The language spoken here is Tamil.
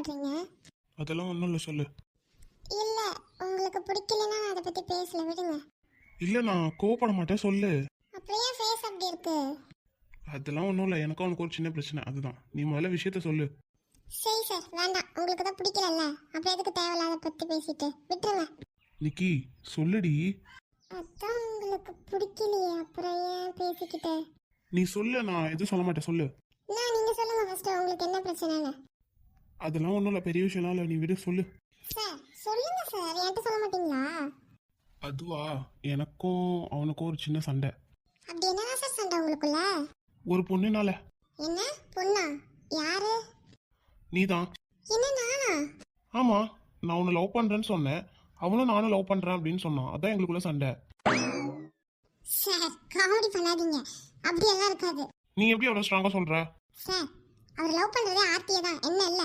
கோவப்படுறீங்க? அதெல்லாம் ஒன்றும் இல்லை, சொல்லு. இல்ல, உங்களுக்கு பிடிக்கலன்னா நான் அதை பத்தி பேசல, விடுங்க. இல்லை, நான் கோவப்பட மாட்டேன், சொல்லு. அப்புறம் ஏன் ஃபேஸ் அப்படி இருக்கு? அதெல்லாம் ஒன்றும் இல்லை, எனக்கும் அவனுக்கு ஒரு சின்ன பிரச்சனை, அதுதான். நீ முதல்ல விஷயத்த சொல்லு. சரி சார், வேண்டாம், உங்களுக்கு தான் பிடிக்கலல்ல, அப்புறம் எதுக்கு தேவையில்லாத பத்தி பேசிட்டு விட்டுருங்க. நிக்கி, சொல்லுடி. அதான் உங்களுக்கு பிடிக்கலையே, அப்புறம் ஏன் பேசிக்கிட்டு? நீ சொல்லு, நான் எதுவும் சொல்ல மாட்டேன், சொல்லு. நீங்க சொல்லுங்க ஃபர்ஸ்ட், உங்களுக்கு என்ன பிரச்சனைன்னு. அதெல்லாம் ஒன்றும் இல்லை, பெரிய விஷயம்லாம் இல்லை, நீ விடு, சொல்லு. சார் சொல்லுங்க சார், என்கிட்ட சொல்ல மாட்டீங்களா? அதுவா, எனக்கும் அவனுக்கும் ஒரு சின்ன சண்டை. அப்படி என்னதான் சார் சண்டை உங்களுக்குள்ள? ஒரு பொண்ணுனால. என்ன பொண்ணா? யாரு? நீதான். என்ன நானா? ஆமா, நான் உன்னை லவ் பண்றேன்னு சொன்னேன், அவனும் நானும் லவ் பண்றேன் அப்படின்னு சொன்னான், அதான் எங்களுக்குள்ள சண்டை. சார் காமெடி பண்ணாதீங்க, அப்படியெல்லாம் இருக்காது. நீ எப்படி அவ்வளோ ஸ்ட்ராங்கா சொல்ற? சார் அவர் லவ் பண்றதே ஆர்த்தியை தான், என்ன இல்ல.